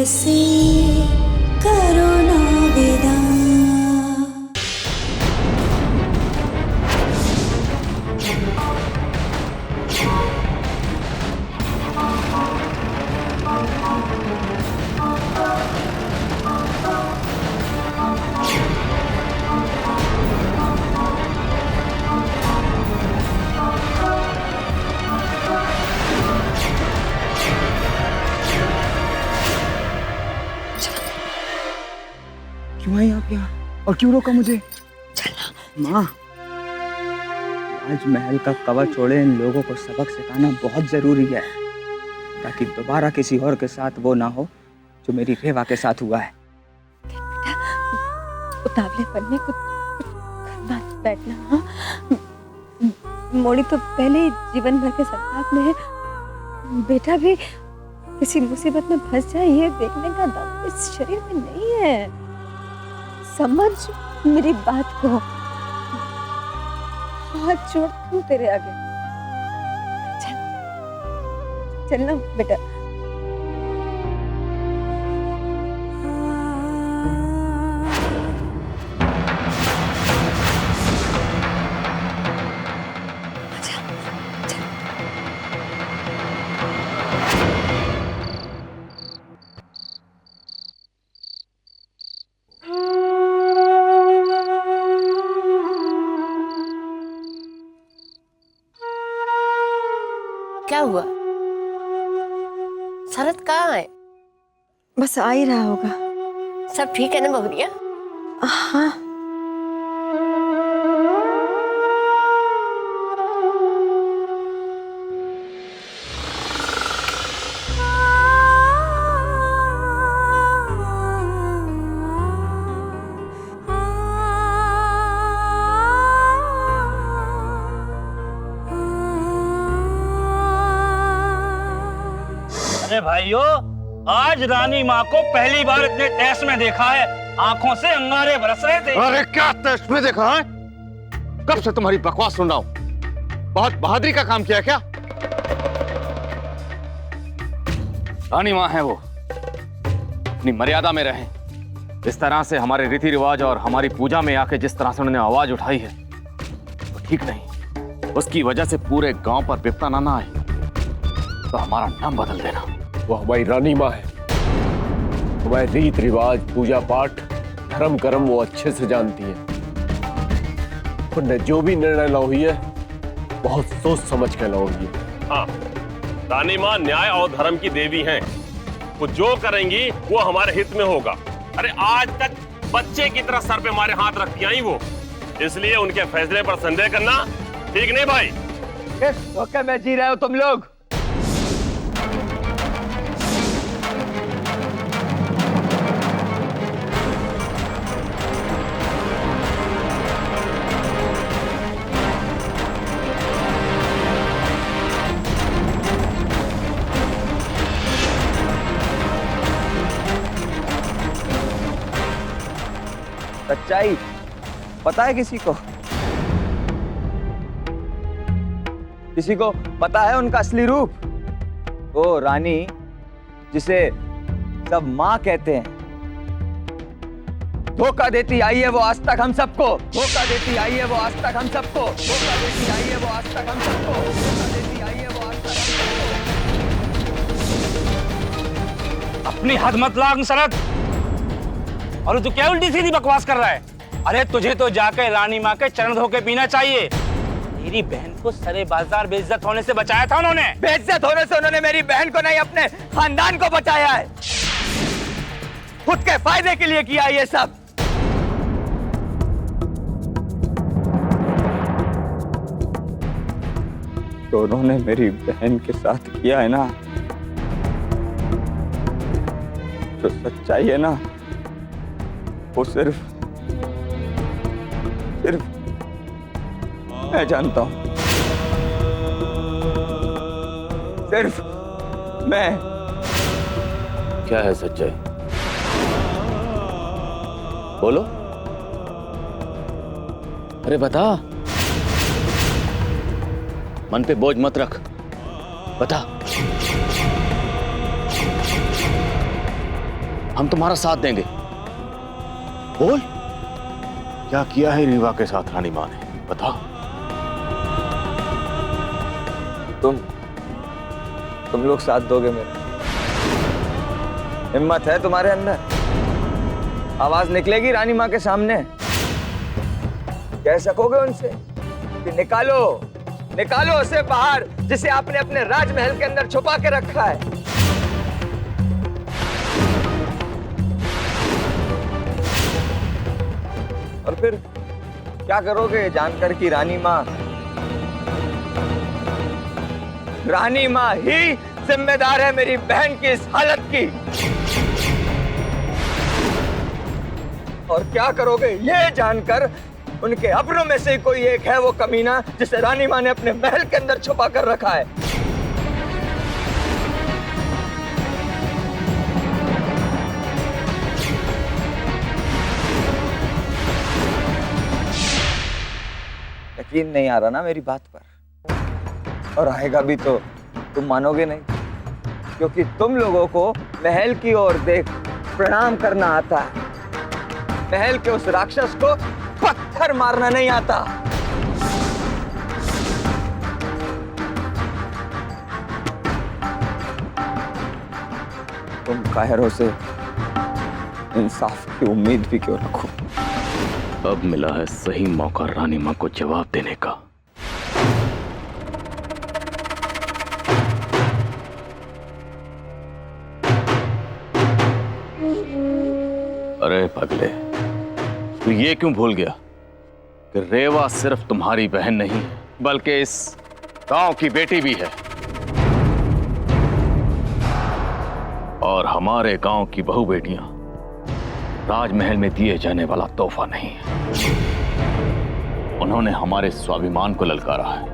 ऐसे करो ना विदा। क्यों आई आप यहाँ और क्यों रोका मुझे? चलना माँ, राजमहल का कवच छोड़े इन लोगों को सबक सिखाना बहुत जरूरी है, ताकि दोबारा किसी और के साथ वो ना हो जो मेरी रेवा के साथ हुआ है। उतावलेपन में कुछ करना बैठना। हाँ, मोड़ी तो पहले ही जीवन भर के संताप में है, बेटा भी किसी मुसीबत में फंस जाए ये देखने का दम इस शरीर में नहीं है। समझ मेरी बात को, हाथ जोड़ती हूँ तेरे आगे। चल चलना बेटा। क्या हुआ? शरद कहाँ है? बस आ ही रहा होगा। सब ठीक है ना बहुरिया? हाँ। अरे भाइयों, आज रानी माँ को पहली बार इतने टेस्ट में देखा है, आंखों से अंगारे बरस रहे थे। अरे क्या टेस्ट में देखा है? कब से तुम्हारी बकवास सुन रहा हूं। बहुत बहादुरी का काम किया क्या? रानी माँ है वो, अपनी मर्यादा में रहें। इस तरह से हमारे रीति रिवाज और हमारी पूजा में आके जिस तरह से उन्होंने आवाज उठाई है वो ठीक नहीं। उसकी वजह से पूरे गांव पर विपदा ना आए तो हमारा नाम बदल देना। वो हमारी रानी माँ है, हमारे रीत रिवाज पूजा पाठ धर्म कर्म वो अच्छे से जानती है। उन्हें जो भी निर्णय लोगी है बहुत सोच समझ कर लोगी है। हाँ, रानी माँ न्याय और धर्म की देवी हैं। वो जो करेंगी वो हमारे हित में होगा। अरे आज तक बच्चे की तरह सर पे हमारे हाथ रखती आई वो, इसलिए उनके फैसले पर संदेह करना ठीक नहीं भाई। किस धोखे में जी रहे हो तुम लोग? सच्चाई पता है किसी को? किसी को पता है उनका असली रूप? वो रानी जिसे सब माँ कहते हैं, धोखा देती आई है वो आज तक हम सबको। धोखा देती आई है वो आज तक हम सबको। धोखा देती आई है वो आज तक हम सबको। धोखा देती आई है वो आज तक हम सबको। अपनी हद मत लाग शरद। और तू क्या उल्टी सीधी बकवास कर रहा है? अरे तुझे तो जाकर रानी माँ के चरण धो के पीना चाहिए। मेरी बहन को सरे बाजार बेइज्जत होने से बचाया था उन्होंने। बेइज्जत होने से उन्होंने मेरी बहन को नहीं अपने खानदान को बचाया है। खुद के फायदे के लिए किया ये सब। तो उन्होंने मेरी बहन के साथ किया है ना, जो सच्चाई है ना, वो सिर्फ मैं जानता हूं। सिर्फ मैं। क्या है सच्चाई? बोलो। अरे बता, मन पे बोझ मत रख, बता। हम तुम्हारा साथ देंगे। बोल, क्या किया है रीवा के साथ रानी माँ ने, बता। तुम लोग साथ दोगे मेरा? हिम्मत है तुम्हारे अंदर? आवाज निकलेगी रानी माँ के सामने? कह सकोगे उनसे कि निकालो निकालो उसे बाहर जिसे आपने अपने राजमहल के अंदर छुपा के रखा है? और फिर क्या करोगे जानकर कि रानी माँ ही जिम्मेदार है मेरी बहन की इस हालत की? और क्या करोगे ये जानकर उनके अपनों में से कोई एक है वो कमीना जिसे रानी माँ ने अपने महल के अंदर छुपा कर रखा है? यकीन नहीं आ रहा ना मेरी बात पर? और आएगा भी तो तुम मानोगे नहीं, क्योंकि तुम लोगों को महल की ओर देख प्रणाम करना आता है, महल के उस राक्षस को पत्थर मारना नहीं आता। तुम कायरों से इंसाफ की उम्मीद भी क्यों रखो? अब मिला है सही मौका रानी माँ को जवाब देने का। अरे पगले, तू ये क्यों भूल गया कि रेवा सिर्फ तुम्हारी बहन नहीं बल्कि इस गांव की बेटी भी है, और हमारे गांव की बहू बेटियां राजमहल में दिए जाने वाला तोहफा नहीं है। उन्होंने हमारे स्वाभिमान को ललकारा है,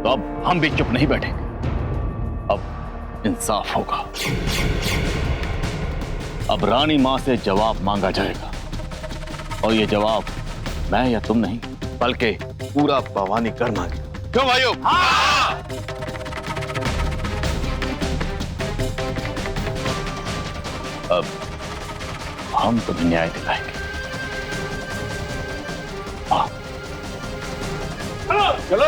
तो अब हम भी चुप नहीं बैठेंगे। अब इंसाफ होगा। अब रानी मां से जवाब मांगा जाएगा, और ये जवाब मैं या तुम नहीं बल्कि पूरा भवानी कर मांगे। क्यों भाइयों? हाँ! अब हम तुम्हें न्याय दिलाएंगे। हाँ। चलो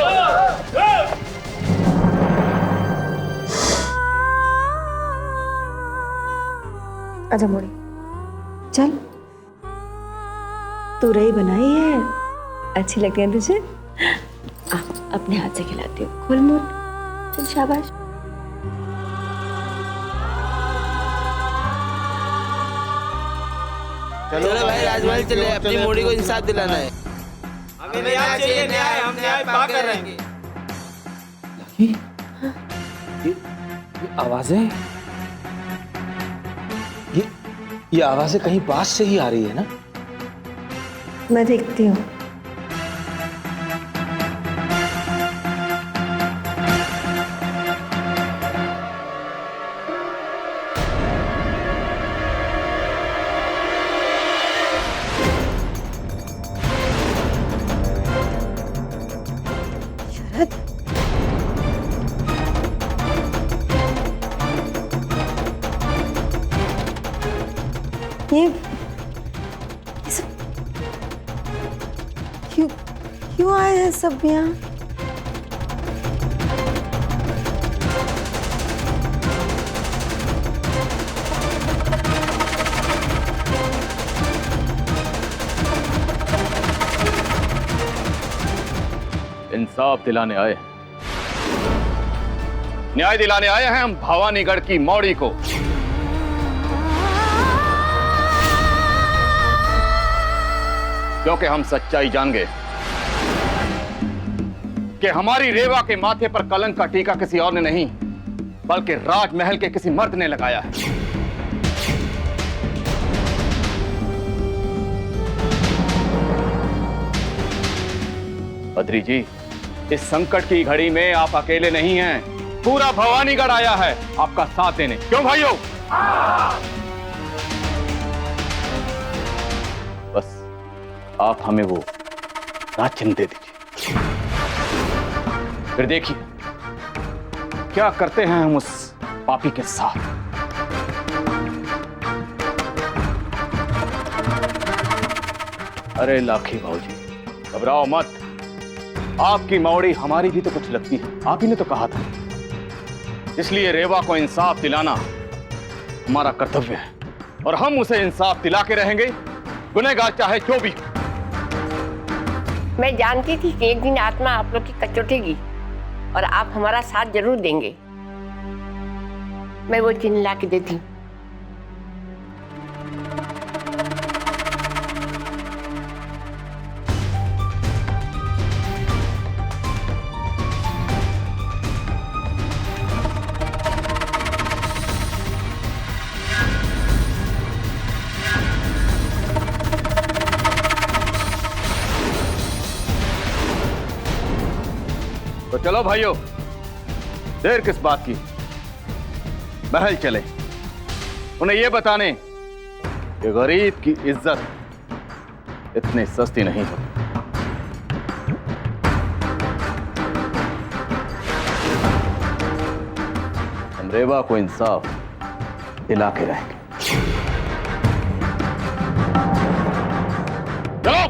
आजा मोड़ी, चल। तू रही बनाई है, अच्छी लगती है तुझे? आ, अपने हाथ से खिलाती हूँ। खोल मुंह, चल शाबाश। चलो भाई, राजमहल चले, अपनी मोड़ी को इंसाफ दिलाना है। हमें न्याय चाहिए, न्याय, हम न्याय पाकर रहेंगे। ये आवाजें, ये आवाजें कहीं पास से ही आ रही है ना? मैं देखती हूँ। ये सब क्यों आए हैं सब यहाँ? इंसाफ दिलाने आए, न्याय दिलाने आए हैं हम भवानीगढ़ की मौड़ी को। क्योंकि हम सच्चाई जान गए कि हमारी रेवा के माथे पर कलंक का टीका किसी और ने नहीं बल्कि राजमहल के किसी मर्द ने लगाया है। बद्री जी, इस संकट की घड़ी में आप अकेले नहीं हैं, पूरा भवानीगढ़ आया है आपका साथ देने। क्यों भाइयों? बस आप हमें वो राजचिन्ह दे दीजिए, फिर देखिए क्या करते हैं हम उस पापी के साथ। अरे लाखी भाऊजी, घबराओ मत। आपकी मौड़ी हमारी भी तो कुछ लगती है, आप ही ने तो कहा था। इसलिए रेवा को इंसाफ दिलाना हमारा कर्तव्य है और हम उसे इंसाफ दिला के रहेंगे, गुनहगार चाहे जो भी। मैं जानती थी कि एक दिन आत्मा आप लोग की कचोटेगी और आप हमारा साथ जरूर देंगे। मैं वो चिन्ह ला के देती हूँ। तो चलो भाइयों, देर किस बात की, महल चले। उन्हें यह बताने कि गरीब की इज्जत इतनी सस्ती नहीं होती। हम रेवा को इंसाफ दिला के रहेंगे। चलो।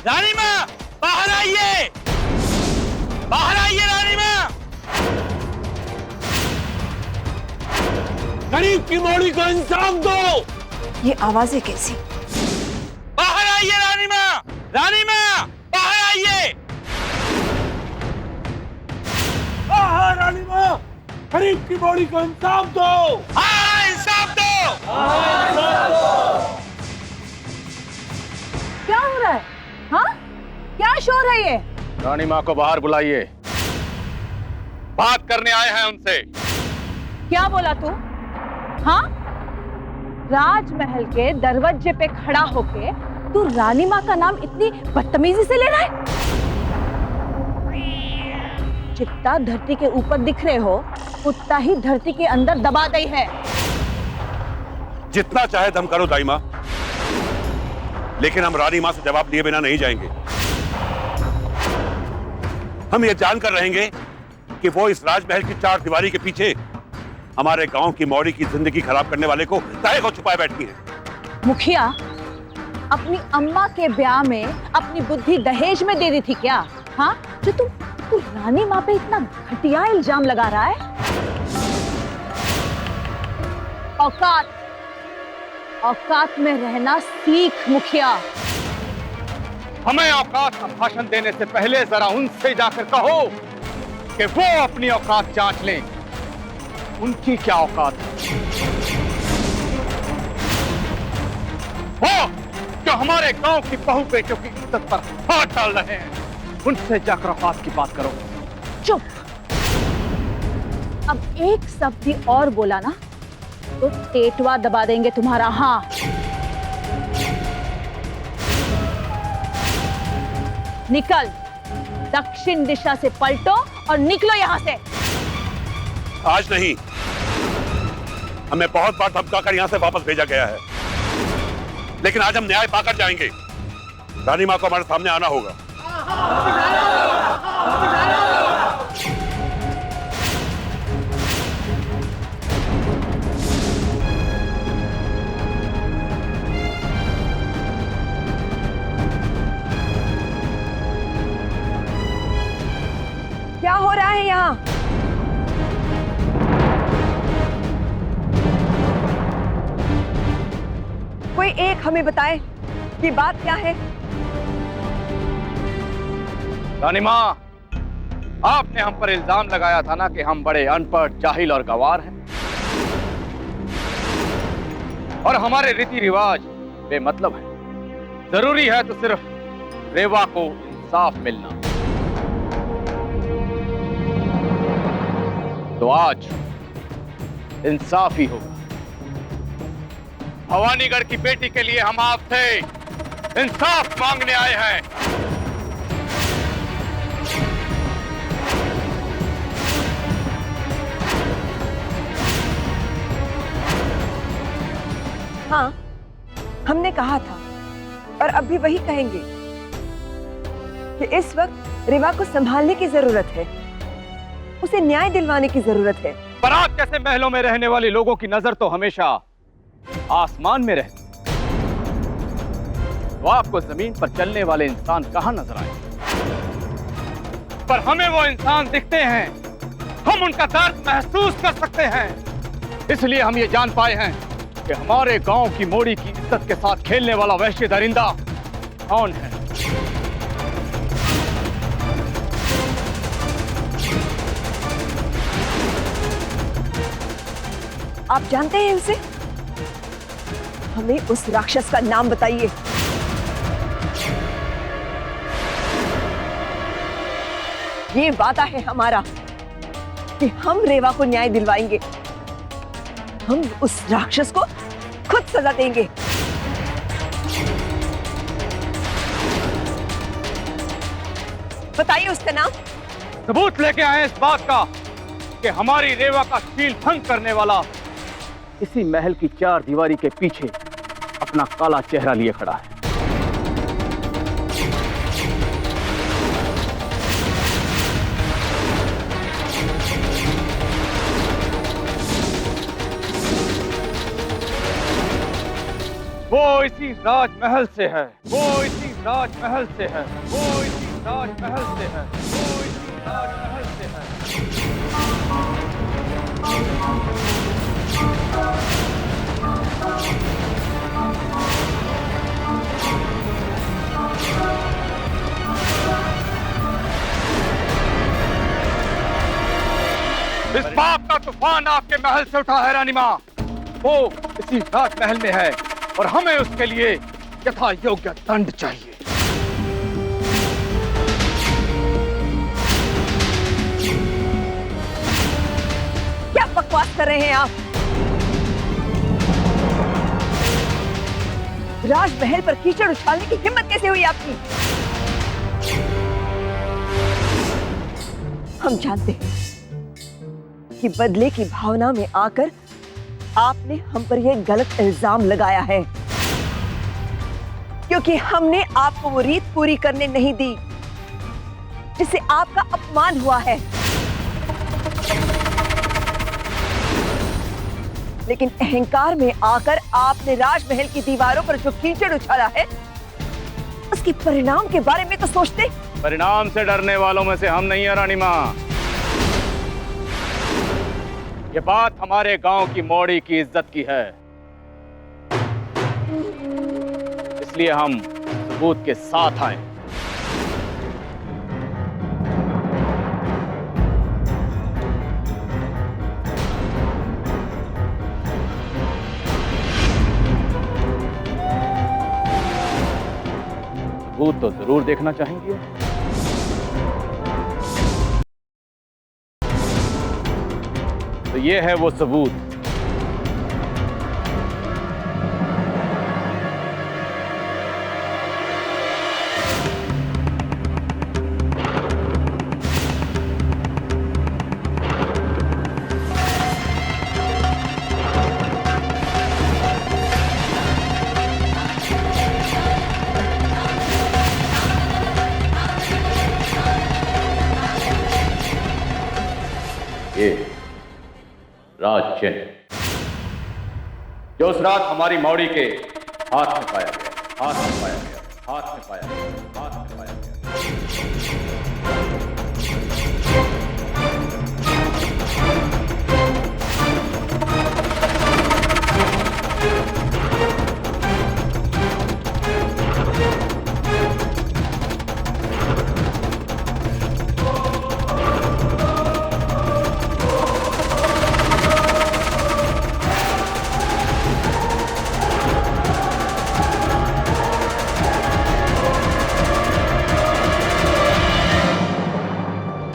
रानी माँ, बाहर आइए, बाहर आइए रानी माँ। गरीब की मौड़ी को इंसाफ दो। ये आवाजें कैसी? बाहर आइए रानी माँ, रानी माँ, बाहर आइए। हाँ रानी माँ, गरीब की मौड़ी को इंसाफ दो। हाँ, इंसाफ दो। क्या हो रहा है? हाँ, क्या शोर है ये? रानी माँ को बाहर बुलाइए, बात करने आए हैं उनसे। क्या बोला तू? हाँ, राजमहल के दरवाजे पे खड़ा होके तू रानी माँ का नाम इतनी बदतमीजी से ले रहा है? जितना धरती के ऊपर दिख रहे हो उतना ही धरती के अंदर दबा गई है। जितना चाहे दम करो दाई माँ, लेकिन हम रानी माँ से जवाब दिए बिना नहीं जाएंगे। हम ये जानकर रहेंगे कि वो इस राजमहल की चार दीवारी के पीछे हमारे गांव की मौड़ी की जिंदगी खराब करने वाले को काहे को छुपाए बैठी है। मुखिया, अपनी अम्मा के ब्याह में अपनी बुद्धि दहेज में दे दी थी क्या? हाँ, जो तू रानी माँ पे इतना घटिया इल्जाम लगा रहा है। औकात में रहना सीख मुखिया। हमें औकात का भाषण देने से पहले जरा उनसे जाकर कहो कि वो अपनी औकात जांच लें। उनकी क्या औकात है? वो जो हमारे गांव की बहू बेटों की इज्जत पर हाथ डाल रहे हैं, उनसे जाकर औकात की बात करो। चुप। अब एक शब्द भी और बोला ना तो टेटवा दबा देंगे तुम्हारा। हाँ, निकल, दक्षिण दिशा से पलटो और निकलो यहां से। आज नहीं, हमें बहुत बार धमका कर यहां से वापस भेजा गया है। लेकिन आज हम न्याय पाकर जाएंगे। रानी माँ को हमारे सामने आना होगा। क्या हो रहा है यहाँ? कोई एक हमें बताए कि बात क्या है? रानी माँ, आपने हम पर इल्जाम लगाया था ना कि हम बड़े अनपढ़, जाहिल और गंवार हैं और हमारे रीति रिवाज बेमतलब हैं। जरूरी है तो सिर्फ रेवा को इंसाफ मिलना। तो आज इंसाफ ही होगा। भवानीगढ़ की बेटी के लिए हम आपसे इंसाफ मांगने आए हैं। हाँ, हमने कहा था और अब भी वही कहेंगे कि इस वक्त रेवा को संभालने की जरूरत है, उसे न्याय दिलवाने की जरूरत है। बारात जैसे महलों में रहने वाले लोगों की नजर तो हमेशा आसमान में रहती, तो आपको जमीन पर चलने वाले इंसान कहां नजर आए? पर हमें वो इंसान दिखते हैं, हम उनका दर्द महसूस कर सकते हैं। इसलिए हम ये जान पाए हैं कि हमारे गांव की मोड़ी की इज्जत के साथ खेलने वाला वहशी दरिंदा कौन है। आप जानते हैं उसे? हमें उस राक्षस का नाम बताइए। ये वादा है हमारा कि हम रेवा को न्याय दिलवाएंगे। हम उस राक्षस को खुद सजा देंगे। बताइए उसका नाम। सबूत लेके आए इस बात का कि हमारी रेवा का शील भंग करने वाला इसी महल की चार दीवारी के पीछे अपना काला चेहरा लिए खड़ा है। वो इसी राजमहल से है, वो इसी राजमहल से है, वो इसी राजमहल से है, वो इसी राजमहल से है। इस बात का तूफान आपके महल से उठा है रानी माँ। वो इसी राजमहल में है और हमें उसके लिए यथा योग्य दंड चाहिए। क्या बकवास कर रहे हैं आप? राजमहल पर कीचड़ उछालने की हिम्मत कैसे हुई आपकी? हम जानते हैं कि बदले की भावना में आकर आपने हम पर यह गलत इल्जाम लगाया है, क्योंकि हमने आपको वो रीत पूरी करने नहीं दी जिससे आपका अपमान हुआ है। लेकिन अहंकार में आकर आपने राजमहल की दीवारों पर जो कीचड़ उछाला है, उसके परिणाम के बारे में तो सोचते। परिणाम से डरने वालों में से हम नहीं है रानी माँ। ये बात हमारे गांव की मोड़ी की इज्जत की है, इसलिए हम सबूत के साथ आए। सबूत तो जरूर देखना चाहेंगे। तो ये है वो सबूत। ये राज चिन्ह जो उस रात हमारी मौड़ी के हाथ में पाया गया, हाथ में पाया गया, हाथ में पाया गया, हाथ में पाया गया।